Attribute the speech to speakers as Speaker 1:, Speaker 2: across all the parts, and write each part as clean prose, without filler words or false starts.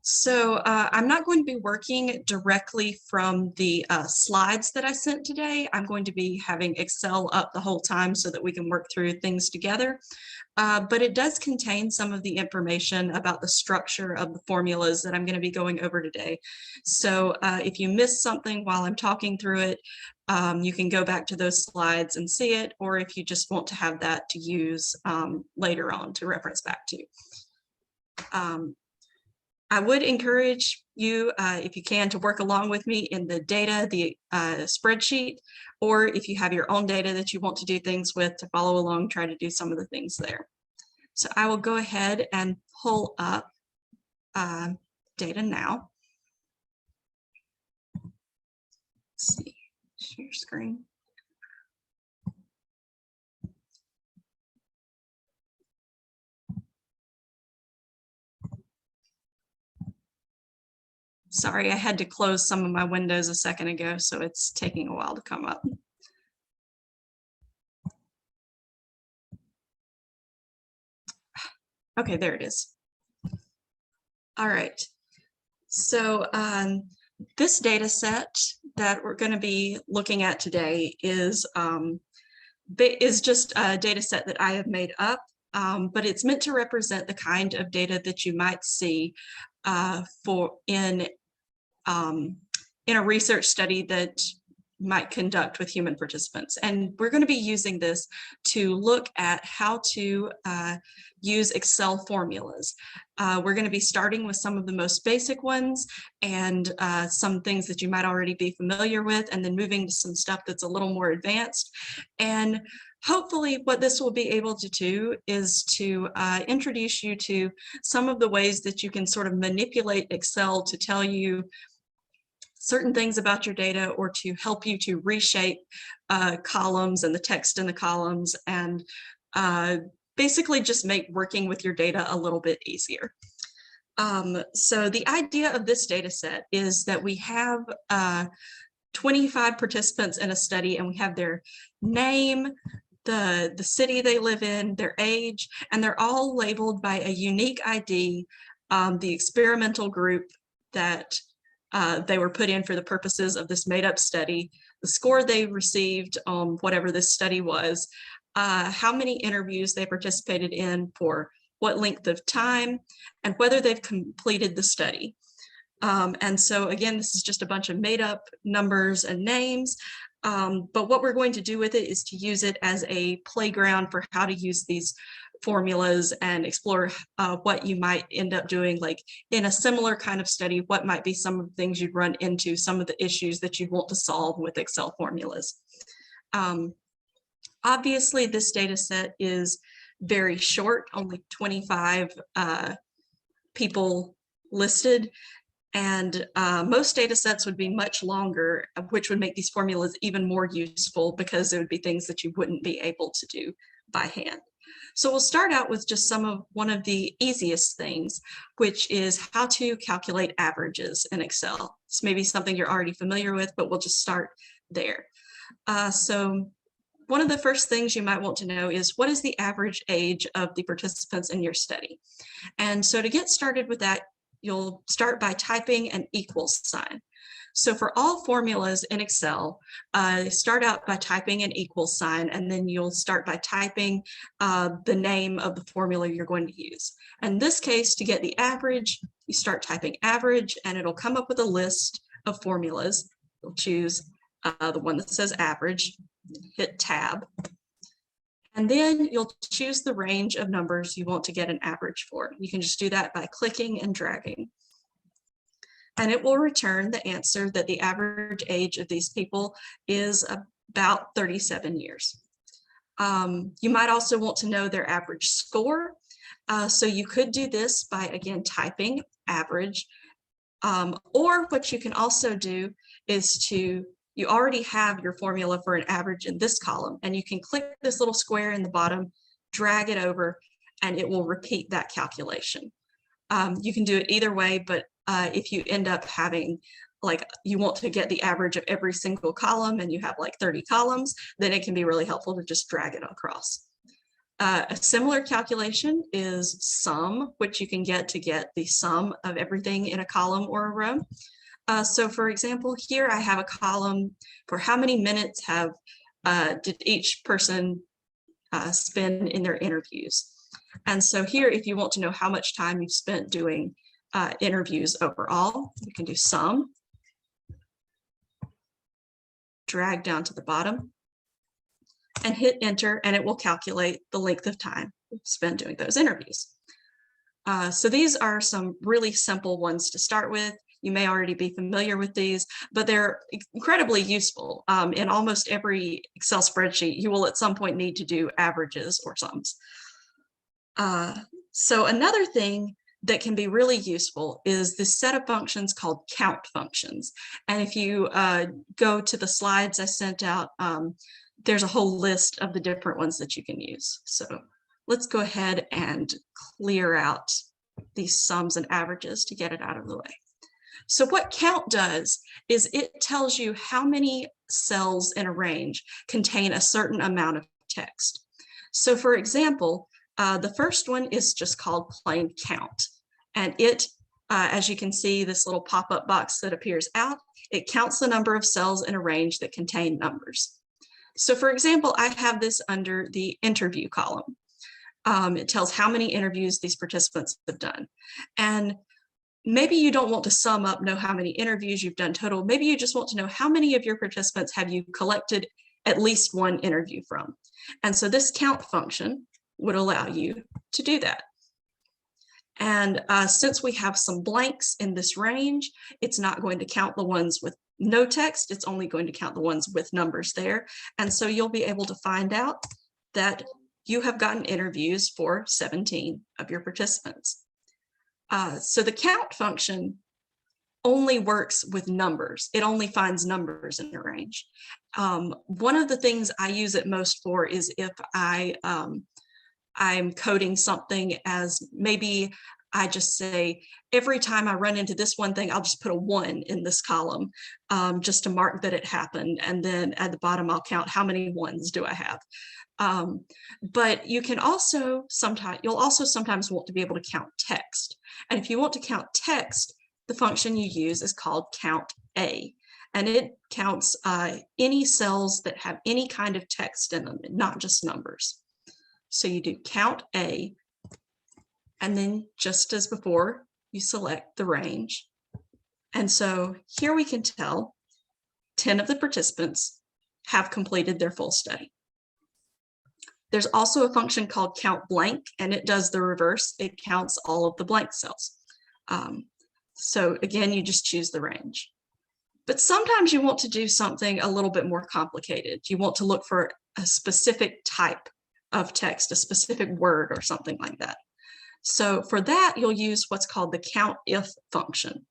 Speaker 1: So I'm not going to be working directly from the slides that I sent today. I'm going to be having Excel up the whole time so that we can work through things together. But it does contain some of the information about the structure of the formulas that I'm going to be going over today. So if you missed something while I'm talking through it, you can go back to those slides and see it, or if you just want to have that to use later on to reference back to. I would encourage you, if you can, to work along with me in the data, the spreadsheet, or if you have your own data that you want to do things with, to follow along, try to do some of the things there. So I will go ahead and pull up data now. Let's see, share screen. Sorry, I had to close some of my windows a second ago, so it's taking a while to come up. Okay, there it is. All right, so this data set that we're going to be looking at today is just a data set that I have made up, but it's meant to represent the kind of data that you might see in a research study that might conduct with human participants. And we're going to be using this to look at how to use Excel formulas. We're going to be starting with some of the most basic ones and some things that you might already be familiar with, and then moving to some stuff that's a little more advanced. And hopefully what this will be able to do is to introduce you to some of the ways that you can sort of manipulate Excel to tell you certain things about your data, or to help you to reshape columns and the text in the columns, and basically just make working with your data a little bit easier. So the idea of this data set is that we have 25 participants in a study, and we have their name, the city they live in, their age, and they're all labeled by a unique ID, the experimental group that they were put in for the purposes of this made-up study, the score they received on whatever this study was, how many interviews they participated in for what length of time, and whether they've completed the study. And so again, this is just a bunch of made-up numbers and names, but what we're going to do with it is to use it as a playground for how to use these formulas and explore what you might end up doing, like in a similar kind of study, what might be some of the things you'd run into, some of the issues that you'd want to solve with Excel formulas. Obviously, this data set is very short, only 25 people listed, and most data sets would be much longer, which would make these formulas even more useful because it would be things that you wouldn't be able to do by hand. So we'll start out with just one of the easiest things, which is how to calculate averages in Excel. It's maybe something you're already familiar with, but we'll just start there. So one of the first things you might want to know is, what is the average age of the participants in your study? And so to get started with that, you'll start by typing an equals sign. So for all formulas in Excel, start out by typing an equals sign, and then you'll start by typing the name of the formula you're going to use. In this case, to get the average, you start typing average, and it'll come up with a list of formulas. You'll choose the one that says average, hit tab, and then you'll choose the range of numbers you want to get an average for. You can just do that by clicking and dragging. And it will return the answer that the average age of these people is about 37 years. You might also want to know their average score. So you could do this by, again, typing average. Or what you can also do is you already have your formula for an average in this column, and you can click this little square in the bottom, drag it over, and it will repeat that calculation. You can do it either way, but if you end up having, like, you want to get the average of every single column and you have like 30 columns, then it can be really helpful to just drag it across. A similar calculation is sum, which you can get to get the sum of everything in a column or a row. So for example, here I have a column for how many minutes did each person spend in their interviews. And so here, if you want to know how much time you've spent doing interviews overall, you can do sum, drag down to the bottom, and hit enter, and it will calculate the length of time you've spent doing those interviews. So these are some really simple ones to start with. You may already be familiar with these, but they're incredibly useful. In almost every Excel spreadsheet, you will at some point need to do averages or sums. So another thing that can be really useful is this set of functions called count functions. And if you go to the slides I sent out, there's a whole list of the different ones that you can use. So let's go ahead and clear out these sums and averages to get it out of the way. So what count does is it tells you how many cells in a range contain a certain amount of text. So for example, the first one is just called plain count. And it, as you can see, this little pop-up box that appears out, it counts the number of cells in a range that contain numbers. So for example, I have this under the interview column. It tells how many interviews these participants have done. And maybe you don't want to sum up, know how many interviews you've done total. Maybe you just want to know how many of your participants have you collected at least one interview from. And so this count function would allow you to do that. And since we have some blanks in this range, it's not going to count the ones with no text. It's only going to count the ones with numbers there. And so you'll be able to find out that you have gotten interviews for 17 of your participants. So the count function only works with numbers. It only finds numbers in a range. One of the things I use it most for is if I'm coding something as maybe I just say, every time I run into this one thing, I'll just put a 1 in this column just to mark that it happened. And then at the bottom, I'll count how many ones do I have. But you can also you'll also sometimes want to be able to count text. And if you want to count text, the function you use is called count A. And it counts any cells that have any kind of text in them, not just numbers. So you do count A, and then just as before, you select the range. And so here we can tell 10 of the participants have completed their full study. There's also a function called count blank, and it does the reverse. It counts all of the blank cells. So again, you just choose the range. But sometimes you want to do something a little bit more complicated. You want to look for a specific type of text, a specific word or something like that. So for that, you'll use what's called the COUNTIF function.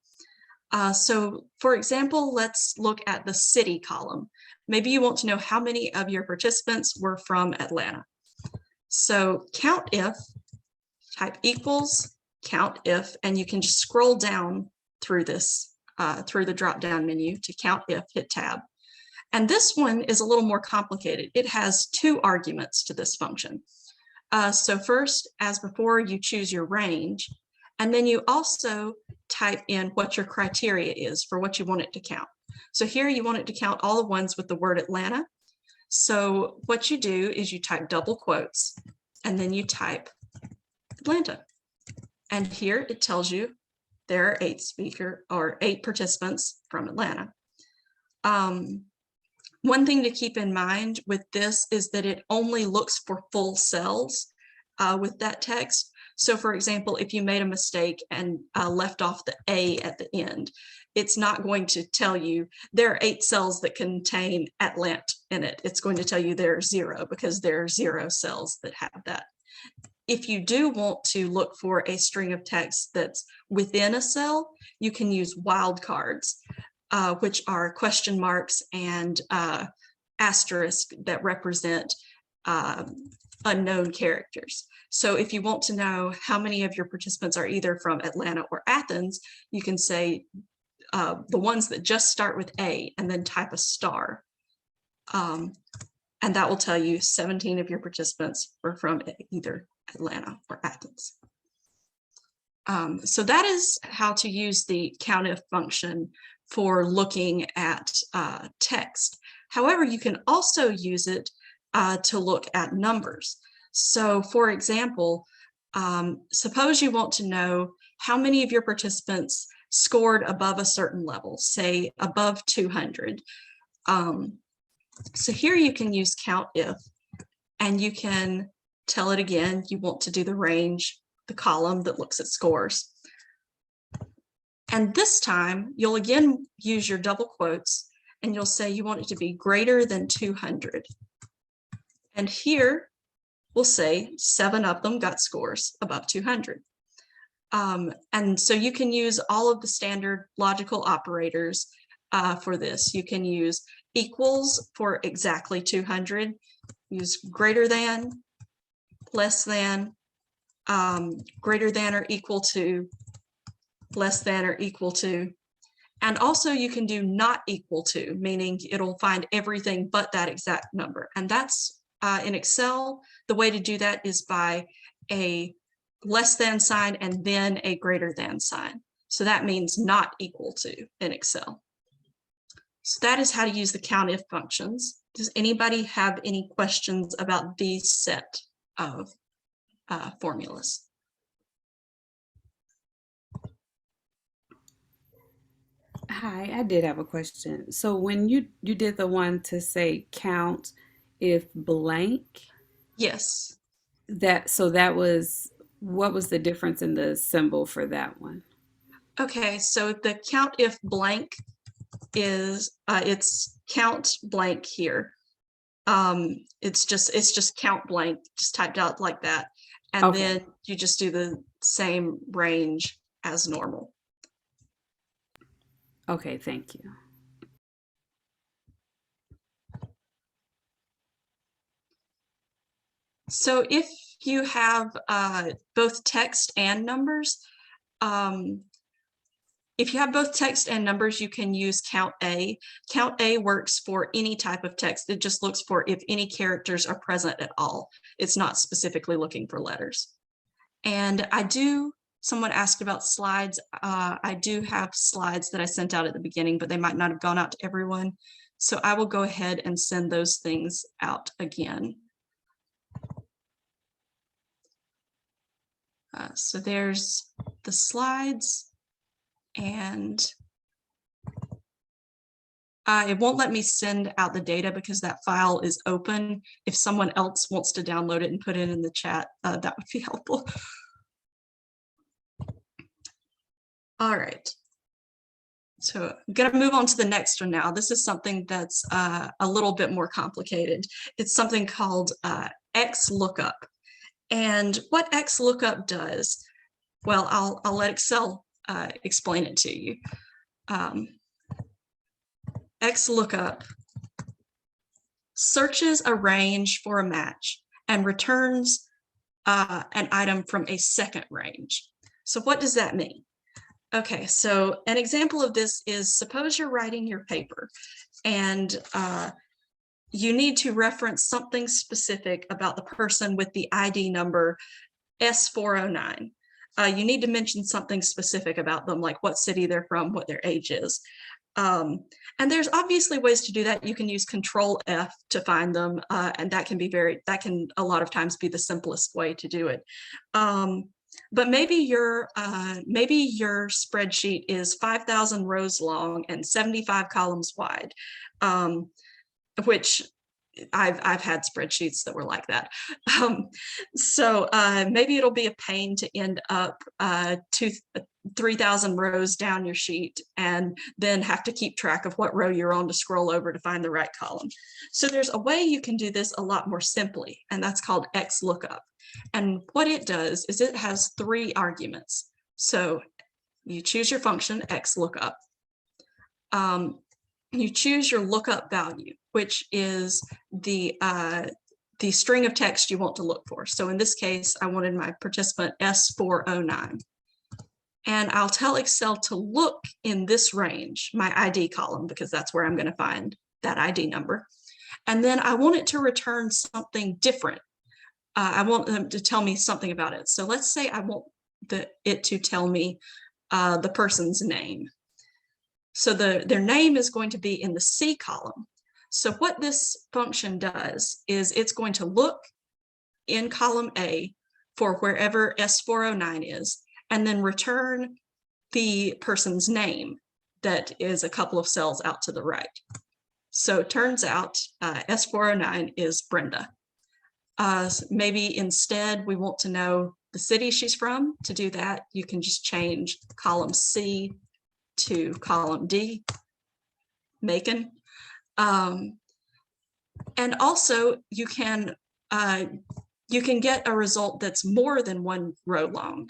Speaker 1: So for example, let's look at the city column. Maybe you want to know how many of your participants were from Atlanta. So COUNTIF, type equals COUNTIF, and you can just scroll down through this, through the drop-down menu to COUNTIF, hit tab. And this one is a little more complicated. It has 2 arguments to this function. So first, as before, you choose your range, and then you also type in what your criteria is for what you want it to count. So here you want it to count all the ones with the word Atlanta. So what you do is you type double quotes, and then you type Atlanta. And here it tells you there are 8 participants from Atlanta. One thing to keep in mind with this is that it only looks for full cells with that text. So for example, if you made a mistake and left off the A at the end, it's not going to tell you there are 8 cells that contain Atlanta in it. It's going to tell you there are 0 because there are 0 cells that have that. If you do want to look for a string of text that's within a cell, you can use wildcards, which are question marks and asterisk that represent unknown characters. So if you want to know how many of your participants are either from Atlanta or Athens, you can say the ones that just start with A and then type a star. And that will tell you 17 of your participants were from either Atlanta or Athens. So that is how to use the COUNTIF function for looking at text. However, you can also use it to look at numbers. So for example, suppose you want to know how many of your participants scored above a certain level, say above 200. So here you can use COUNTIF, and you can tell it again, you want to do the range, the column that looks at scores. And this time, you'll again use your double quotes, and you'll say you want it to be greater than 200. And here, we'll say 7 of them got scores above 200. And so you can use all of the standard logical operators for this. You can use equals for exactly 200, use greater than, less than, greater than or equal to, less than or equal to. And also you can do not equal to, meaning it'll find everything but that exact number. And that's in Excel, the way to do that is by a less than sign and then a greater than sign. So that means not equal to in Excel. So that is how to use the COUNTIF functions. Does anybody have any questions about these set of formulas?
Speaker 2: Hi, I did have a question. So when you did the one to say count if blank,
Speaker 1: Yes.
Speaker 2: that was, what was the difference in the symbol for that one?
Speaker 1: Okay, so the COUNTIF blank is it's count blank here. It's just count blank, just typed out like that. And
Speaker 2: Okay.
Speaker 1: then you just do the same range as normal.
Speaker 2: Okay, thank you.
Speaker 1: So if you have both text and numbers, if you have both text and numbers, you can use count A. Count A works for any type of text. It just looks for if any characters are present at all. It's not specifically looking for letters. And someone asked about slides. I do have slides that I sent out at the beginning, but they might not have gone out to everyone. So I will go ahead and send those things out again. So there's the slides, and it won't let me send out the data because that file is open. If someone else wants to download it and put it in the chat, that would be helpful. All right. So I'm going to move on to the next one now. This is something that's a little bit more complicated. It's something called XLOOKUP. And what XLOOKUP does, well, I'll let Excel explain it to you. XLOOKUP searches a range for a match and returns an item from a second range. So what does that mean? Okay, so an example of this is, suppose you're writing your paper and you need to reference something specific about the person with the ID number S409. You need to mention something specific about them, like what city they're from, what their age is. And there's obviously ways to do that. You can use Control F to find them, and that can a lot of times be the simplest way to do it. But maybe your spreadsheet is 5,000 rows long and 75 columns wide, which I've had spreadsheets that were like that. So maybe it'll be a pain to end up 3,000 rows down your sheet and then have to keep track of what row you're on to scroll over to find the right column. So there's a way you can do this a lot more simply, and that's called XLOOKUP. And what it does is it has 3 arguments. So you choose your function XLOOKUP. You choose your lookup value, which is the string of text you want to look for. So in this case, I wanted my participant S409. And I'll tell Excel to look in this range, my ID column, because that's where I'm going to find that ID number. And then I want it to return something different. I want them to tell me something about it. So let's say I want it to tell me the person's name. So their name is going to be in the C column. So what this function does is it's going to look in column A for wherever S409 is, and then return the person's name that is a couple of cells out to the right. So it turns out S409 is Brenda. Maybe instead we want to know the city she's from. To do that, you can just change column C to column D, Macon. And also you can get a result that's more than one row long,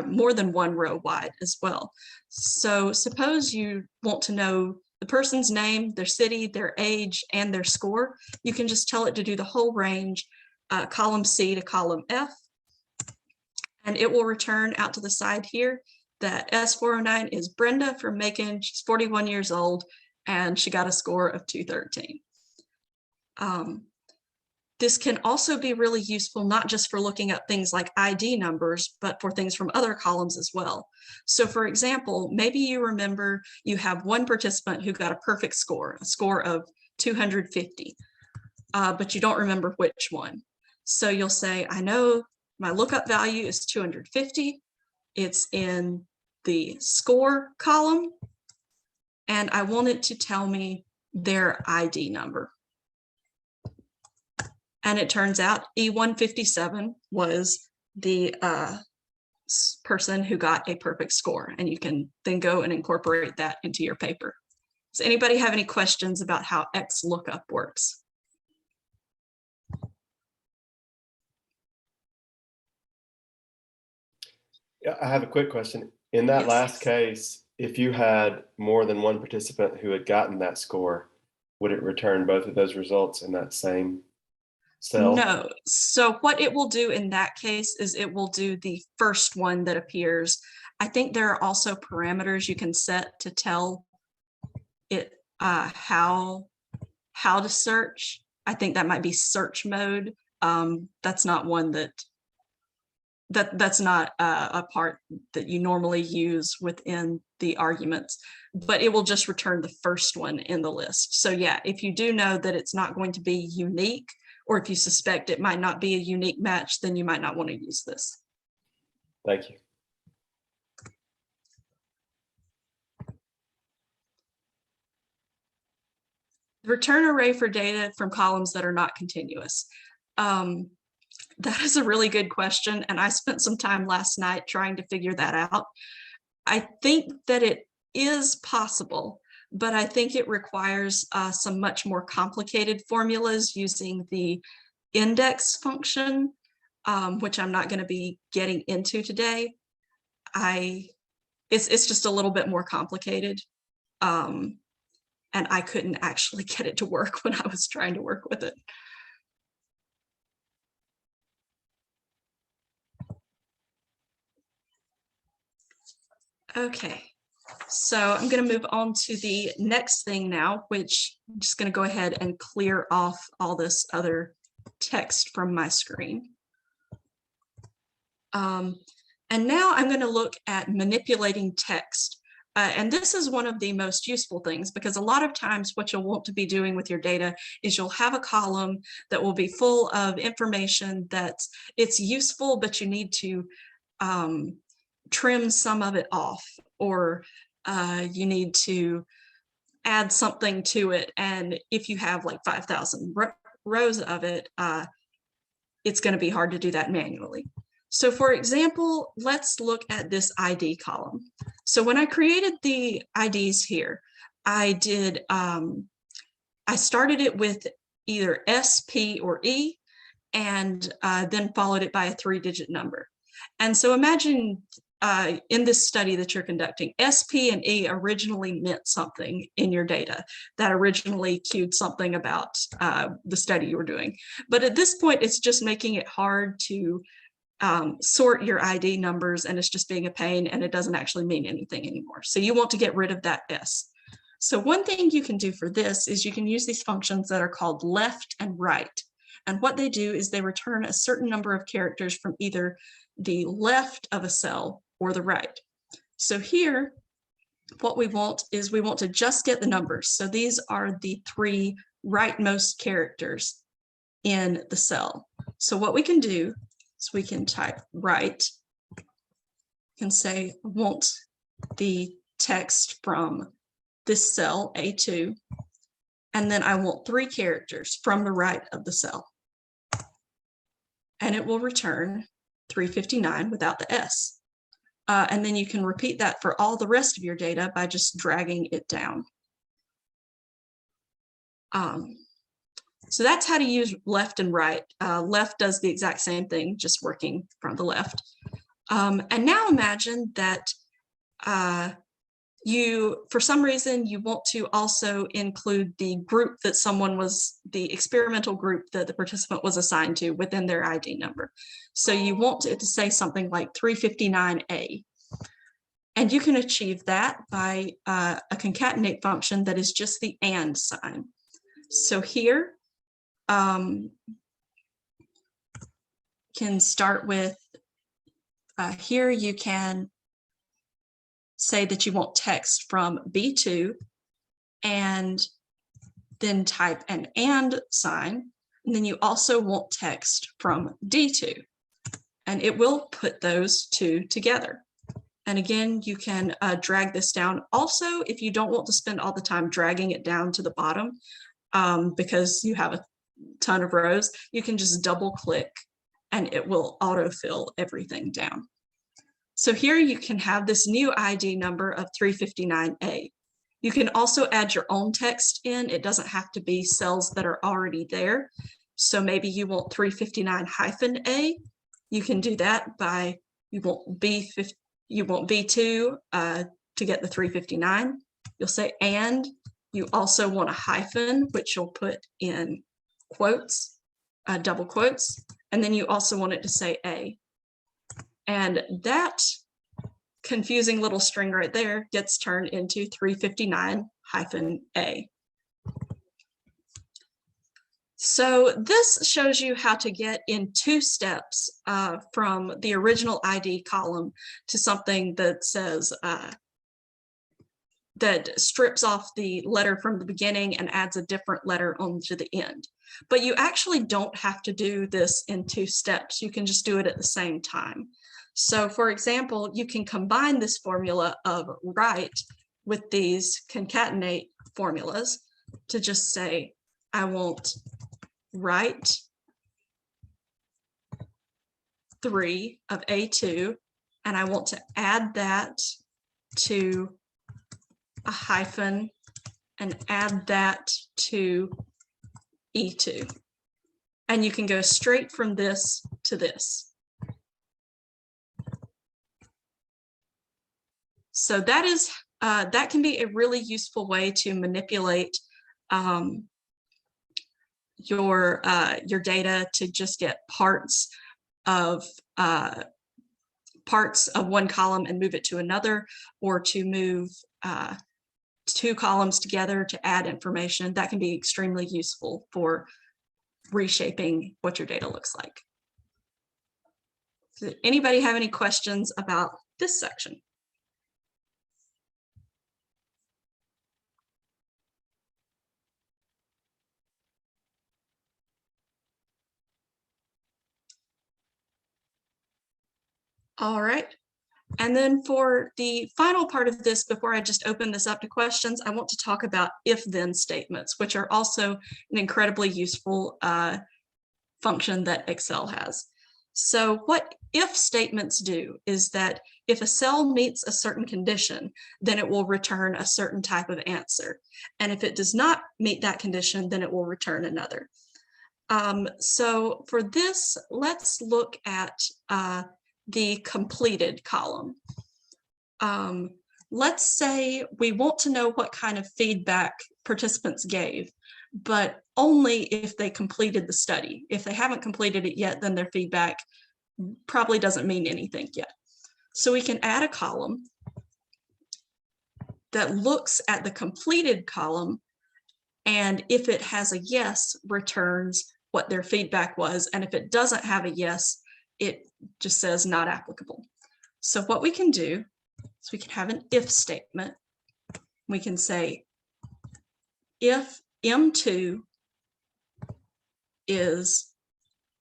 Speaker 1: more than one row wide as well. So suppose you want to know the person's name, their city, their age, and their score. You can just tell it to do the whole range, column C to column F, and it will return out to the side here that S409 is Brenda from Macon. She's 41 years old, and she got a score of 213. This can also be really useful, not just for looking up things like ID numbers, but for things from other columns as well. So for example, maybe you remember you have one participant who got a perfect score, a score of 250, but you don't remember which one. So you'll say, I know my lookup value is 250. It's in the score column, and I want it to tell me their ID number. And it turns out E157 was the person who got a perfect score, and you can then go and incorporate that into your paper. Does anybody have any questions about how XLOOKUP works?
Speaker 3: Yeah, I have a quick question. In that last case, if you had more than one participant who had gotten that score, would it return both of those results in that same cell?
Speaker 1: No. So what it will do in that case is it will do the first one that appears. I think there are also parameters you can set to tell it how to search. I think that might be search mode. That's not one that's not a part that you normally use within the arguments, but it will just return the first one in the list. So yeah, if you do know that it's not going to be unique, or if you suspect it might not be a unique match, then you might not want to use this.
Speaker 3: Thank you.
Speaker 1: Return array for data from columns that are not continuous. That is a really good question, and I spent some time last night trying to figure that out. I think that it is possible, but I think it requires some much more complicated formulas using the index function, which I'm not going to be getting into today. It's just a little bit more complicated, and I couldn't actually get it to work when I was trying to work with it. Okay, so I'm going to move on to the next thing now, which I'm just going to go ahead and clear off all this other text from my screen. And now I'm going to look at manipulating text. And this is one of the most useful things, because a lot of times what you'll want to be doing with your data is you'll have a column that will be full of information it's useful, but you need to trim some of it off, or you need to add something to it. And if you have like 5,000 rows of it, it's going to be hard to do that manually. So for example, let's look at this ID column. So when I created the IDs here, I started it with either S, P, or E, and then followed it by a 3-digit number. And so imagine in this study that you're conducting, S, P, and E originally meant something in your data that originally cued something about the study you were doing. But at this point, it's just making it hard to sort your ID numbers, and it's just being a pain, and it doesn't actually mean anything anymore. So you want to get rid of that S. So one thing you can do for this is you can use these functions that are called left and right. And what they do is they return a certain number of characters from either the left of a cell or the right. So here, what we want is we want to just get the numbers. So these are the 3 rightmost characters in the cell. So what we can do is we can type right, can say want the text from this cell A2, and then I want 3 characters from the right of the cell. And it will return 359 without the S. And then you can repeat that for all the rest of your data by just dragging it down. So that's how to use left and right. Left does the exact same thing, just working from the left. And now imagine that for some reason, you want to also include the group that the experimental group that the participant was assigned to within their ID number. So you want it to say something like 359A. And you can achieve that by a concatenate function that is just the and sign. So here, can start with, here you can say that you want text from B2 and then type an and sign. And then you also want text from D2 and it will put those 2 together. And again, you can drag this down. Also, if you don't want to spend all the time dragging it down to the bottom because you have a ton of rows, you can just double click and it will autofill everything down. So here you can have this new ID number of 359A. You can also add your own text in. It doesn't have to be cells that are already there. So maybe you want 359-A. You can do that by, you want B2 to get the 359. You'll say and. You also want a hyphen, which you'll put in quotes, double quotes. And then you also want it to say A. And that confusing little string right there gets turned into 359-A. So this shows you how to get in 2 steps from the original ID column to something that says, that strips off the letter from the beginning and adds a different letter onto the end. But you actually don't have to do this in 2 steps. You can just do it at the same time. So for example, you can combine this formula of right with these concatenate formulas to just say, I want right 3 of A2, and I want to add that to a hyphen and add that to E2. And you can go straight from this to this. So that is that can be a really useful way to manipulate your data to just get parts of one column and move it to another, or to move 2 columns together to add information. That can be extremely useful for reshaping what your data looks like. Does anybody have any questions about this section? All right. And then for the final part of this, before I just open this up to questions, I want to talk about if-then statements, which are also an incredibly useful function that Excel has. So what if statements do is that if a cell meets a certain condition, then it will return a certain type of answer. And if it does not meet that condition, then it will return another. So for this, let's look at the completed column. Let's say we want to know what kind of feedback participants gave, but only if they completed the study. If they haven't completed it yet, then their feedback probably doesn't mean anything yet. So we can add a column that looks at the completed column, and if it has a yes, returns what their feedback was. And if it doesn't have a yes, it just says not applicable. So what we can do is we can have an if statement. We can say if M2 is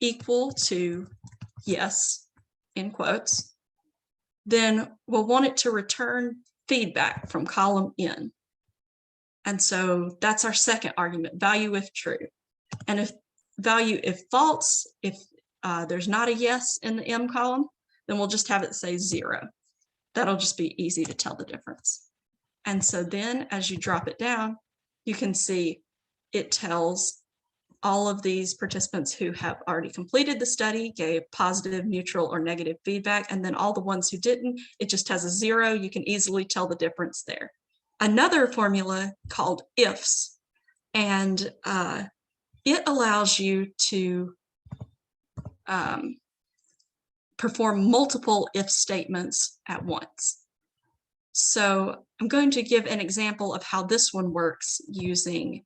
Speaker 1: equal to yes, in quotes, then we'll want it to return feedback from column N. And so that's our second argument, value if true. And if value if false, if there's not a yes in the M column, then we'll just have it say 0. That'll just be easy to tell the difference. And so then as you drop it down, you can see it tells all of these participants who have already completed the study, gave positive, neutral, or negative feedback, and then all the ones who didn't, it just has a 0. You can easily tell the difference there. Another formula called ifs, and it allows you to perform multiple if statements at once. So I'm going to give an example of how this one works using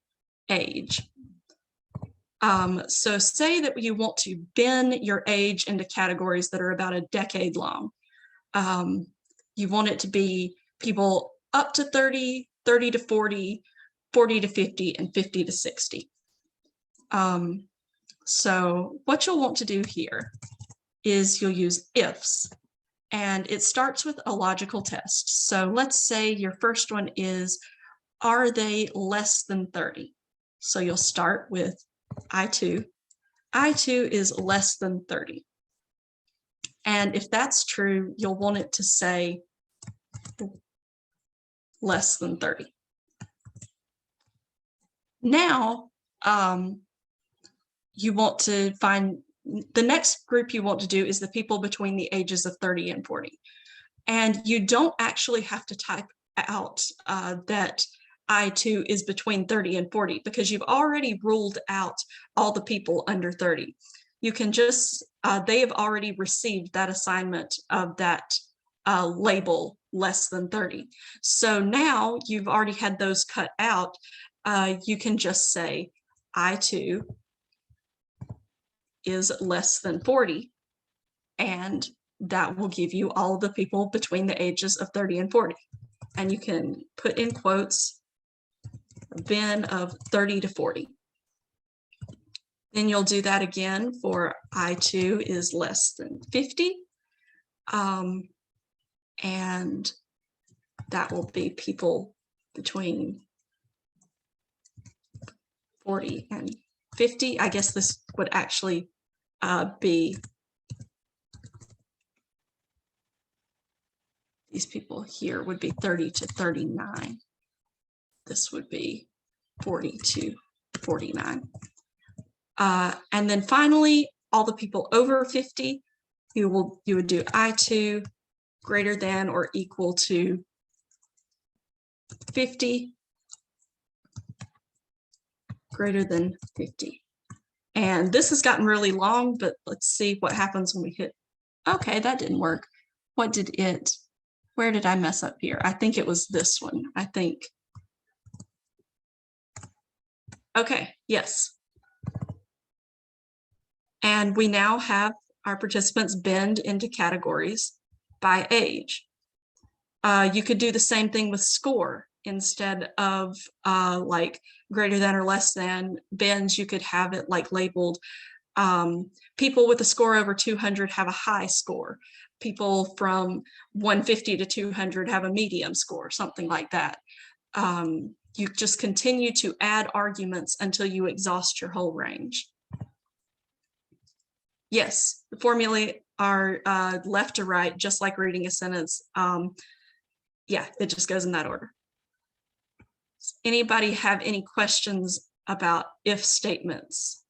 Speaker 1: age. So say that you want to bin your age into categories that are about a decade long. You want it to be people up to 30, 30 to 40, 40 to 50, and 50 to 60. So what you'll want to do here is you'll use ifs, and it starts with a logical test. So let's say your first one is, are they less than 30? So you'll start with I2. I2 is less than 30. And if that's true, you'll want it to say less than 30. Now, you want to find the next group you want to do is the people between the ages of 30 and 40. And you don't actually have to type out that I2 is between 30 and 40 because you've already ruled out all the people under 30. You can just, they have already received that assignment of that label less than 30. So now you've already had those cut out. You can just say I2 is less than 40, and that will give you all of the people between the ages of 30 and 40. And you can put in quotes bin of 30 to 40. Then you'll do that again for I2 is less than 50. And that will be people between 40 and 50. I guess this would actually be these people here would be 30 to 39. This would be 40 to 49. And then finally, all the people over 50, you would do I2 greater than or equal to 50, greater than 50. And this has gotten really long, but let's see what happens when we hit. Okay, that didn't work. What did it, where did I mess up here? I think it was this one. I think. Okay, yes. And we now have our participants binned into categories by age. You could do the same thing with score. Instead of like greater than or less than bins, you could have it like labeled people with a score over 200 have a high score. People from 150 to 200 have a medium score, something like that. You just continue to add arguments until you exhaust your whole range. Yes, the formulae are left to right, just like reading a sentence. Yeah, it just goes in that order. Does anybody have any questions about if statements?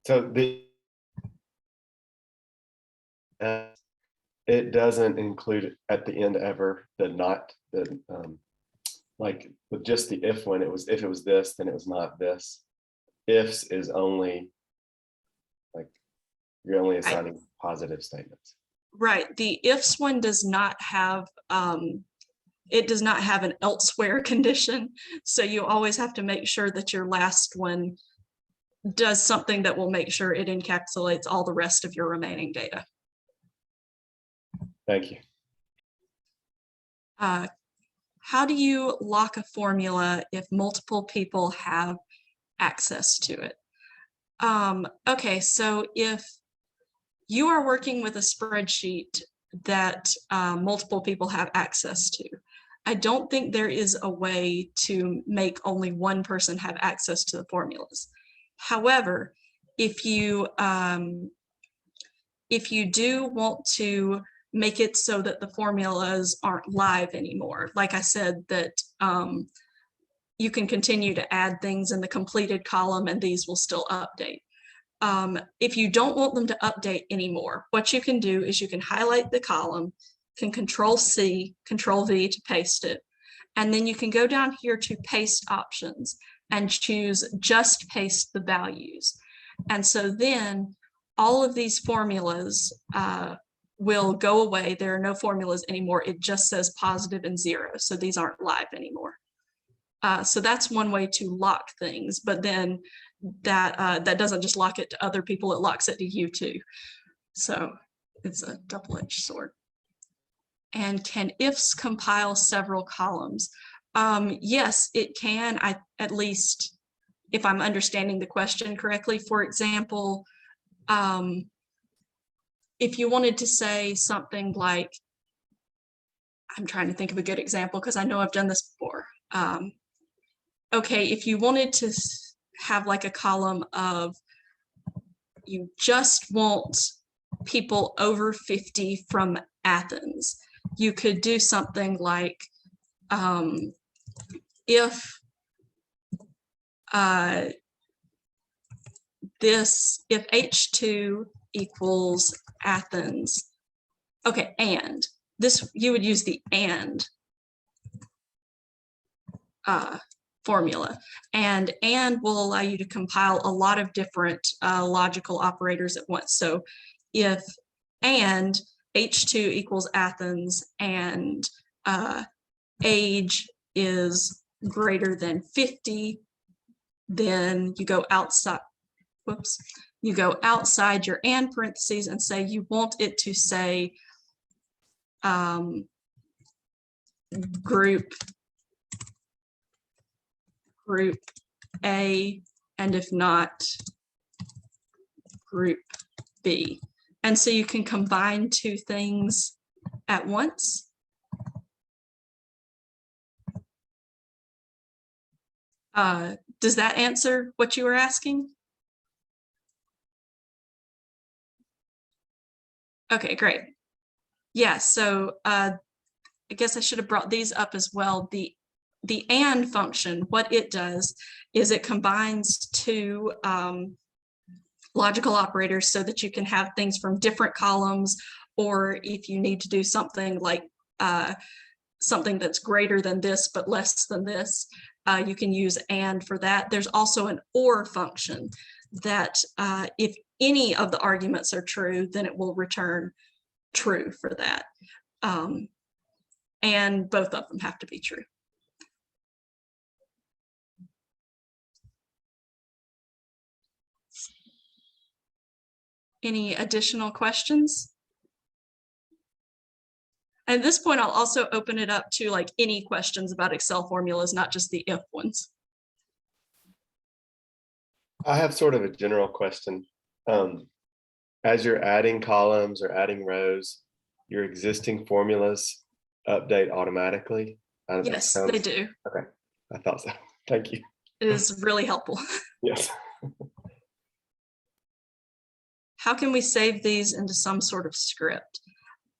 Speaker 3: So it doesn't include at the end ever the not, the like with just the if one, it was if it was this, then it was not this. Ifs is only like you're only assigning positive statements.
Speaker 1: Right. The ifs one does not have it does not have an elsewhere condition. So you always have to make sure that your last one does something that will make sure it encapsulates all the rest of your remaining data.
Speaker 3: Thank you.
Speaker 1: How do you lock a formula if multiple people have access to it? Okay, so if you are working with a spreadsheet that multiple people have access to, I don't think there is a way to make only one person have access to the formulas. However, if you do want to make it so that the formulas aren't live anymore, like I said, that you can continue to add things in the completed column and these will still update. If you don't want them to update anymore, what you can do is you can highlight the column, can Control-C, Control-V to paste it, and then you can go down here to paste options and choose just paste the values. And so then all of these formulas will go away. There are no formulas anymore. It just says positive and 0. So these aren't live anymore. So that's one way to lock things, but then that doesn't just lock it to other people, it locks it to you too. So it's a double-edged sword. And can ifs compile several columns? Yes, it can. At least if I'm understanding the question correctly. For example, if you wanted to say something like, I'm trying to think of a good example because I know I've done this before. Okay, if you wanted to have like a column of you just want people over 50 from Athens, you could do something like if H2 equals Athens, okay, and this, you would use the and formula, and will allow you to compile a lot of different logical operators at once. So if and H2 equals Athens and age is greater than 50, then you go outside, whoops, you go outside your and parentheses and say you want it to say group A, and if not, group B. And so you can combine two things at once. Does that answer what you were asking? Okay, great. Yeah, so I guess I should have brought these up as well. The and function, what it does is it combines two logical operators so that you can have things from different columns, or if you need to do something like something that's greater than this but less than this, you can use and for that. There's also an or function that if any of the arguments are true, then it will return true for that. And both of them have to be true. Any additional questions? At this point, I'll also open it up to like any questions about Excel formulas, not just the if ones.
Speaker 3: I have sort of a general question. As you're adding columns or adding rows, your existing formulas update automatically?
Speaker 1: Yes, they do.
Speaker 3: Okay, I thought so. Thank you.
Speaker 1: It is really helpful.
Speaker 3: Yes.
Speaker 1: How can we save these into some sort of script?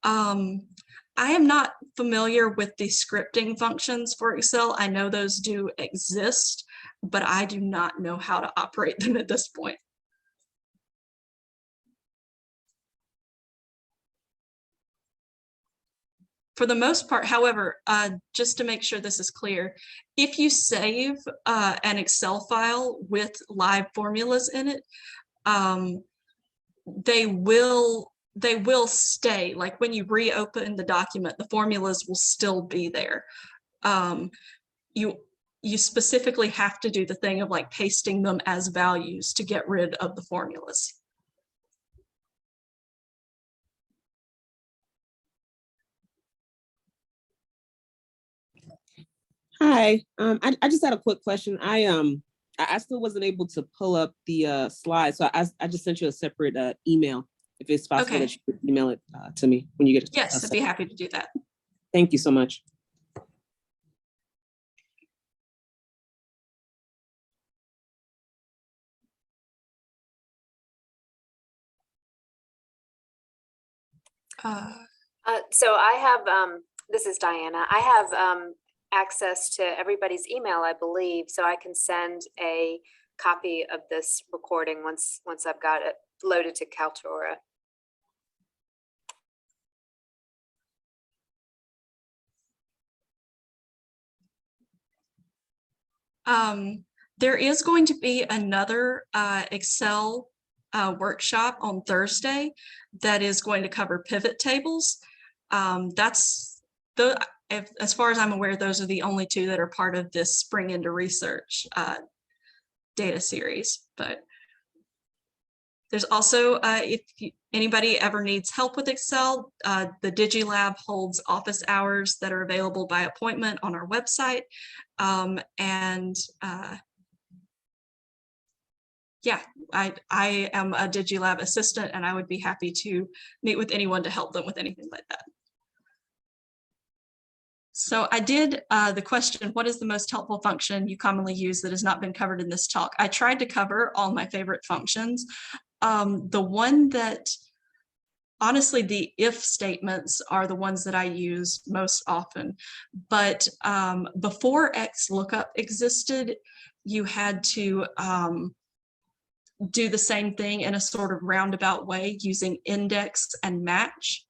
Speaker 1: I am not familiar with the scripting functions for Excel. I know those do exist, but I do not know how to operate them at this point. For the most part, however, just to make sure this is clear, if you save an Excel file with live formulas in it, they will stay. Like when you reopen the document, the formulas will still be there. You specifically have to do the thing of like pasting them as values to get rid of the formulas.
Speaker 4: Hi, I just had a quick question. I still wasn't able to pull up the slide, so I just sent you a separate email. If it's possible
Speaker 1: Okay.
Speaker 4: that you could email it to me when you get it.
Speaker 1: Yes, I'd be happy to do that.
Speaker 4: Thank you so much.
Speaker 5: So I have, this is Diana. I have access to everybody's email, I believe, so I can send a copy of this recording once I've got it loaded to Kaltura.
Speaker 1: There is going to be another Excel workshop on Thursday that is going to cover pivot tables. That's as far as I'm aware, those are the only two that are part of this Spring into Research data series. But there's also, if anybody ever needs help with Excel, the DigiLab holds office hours that are available by appointment on our website. Yeah, I am a DigiLab assistant, and I would be happy to meet with anyone to help them with anything like that. So I did the question, what is the most helpful function you commonly use that has not been covered in this talk? I tried to cover all my favorite functions. The one that, honestly, the if statements are the ones that I use most often. But before XLOOKUP existed, you had to do the same thing in a sort of roundabout way using index and match.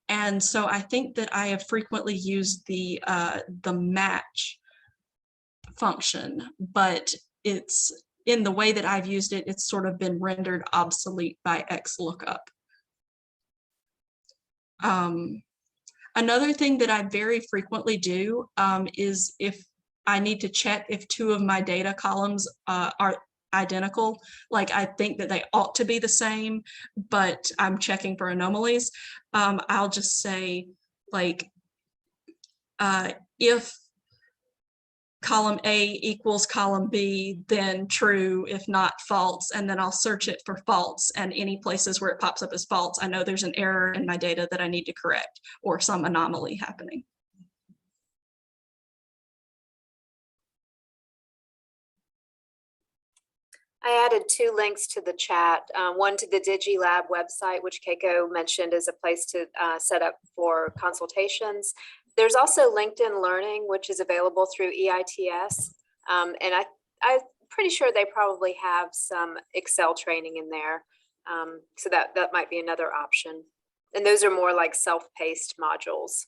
Speaker 1: And so I think that I have frequently used the match function, but it's in the way that I've used it, it's sort of been rendered obsolete by XLOOKUP. Another thing that I very frequently do is if I need to check if two of my data columns are identical, like I think that they ought to be the same, but I'm checking for anomalies, I'll just say like, if column A equals column B, then true, if not false, and then I'll search it for false, and any places where it pops up as false, I know there's an error in my data that I need to correct or some anomaly happening.
Speaker 5: I added 2 links to the chat, one to the DigiLab website, which Keiko mentioned as a place to set up for consultations. There's also LinkedIn Learning, which is available through EITS. And I'm pretty sure they probably have some Excel training in there. So that might be another option. And those are more like self-paced modules.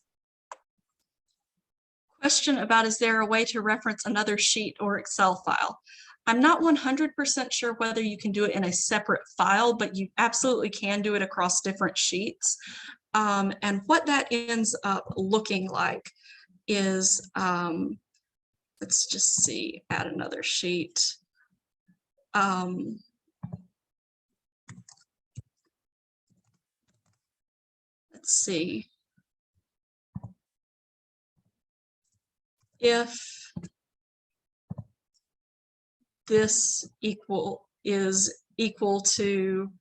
Speaker 1: Question about, is there a way to reference another sheet or Excel file? I'm not 100% sure whether you can do it in a separate file, but you absolutely can do it across different sheets. And what that ends up looking like is, let's just see, add another sheet. Let's see. If this is equal to,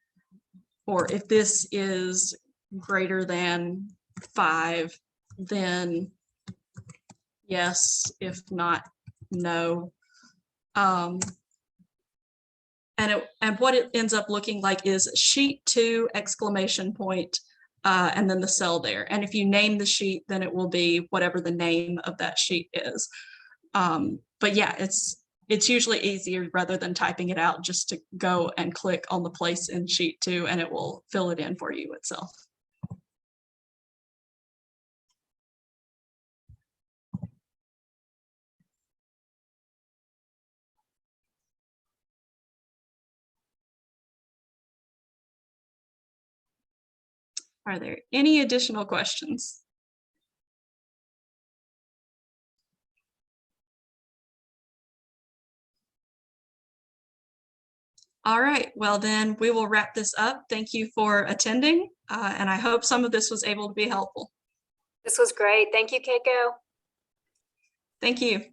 Speaker 1: or if this is greater than 5, then yes, if not, no. And what it ends up looking like is sheet 2 exclamation point, and then the cell there. And if you name the sheet, then it will be whatever the name of that sheet is. But yeah, it's usually easier rather than typing it out just to go and click on the place in sheet 2 and it will fill it in for you itself. Are there any additional questions? All right, well then we will wrap this up. Thank you for attending, and I hope some of this was able to be helpful.
Speaker 5: This was great. Thank you, Keiko.
Speaker 1: Thank you.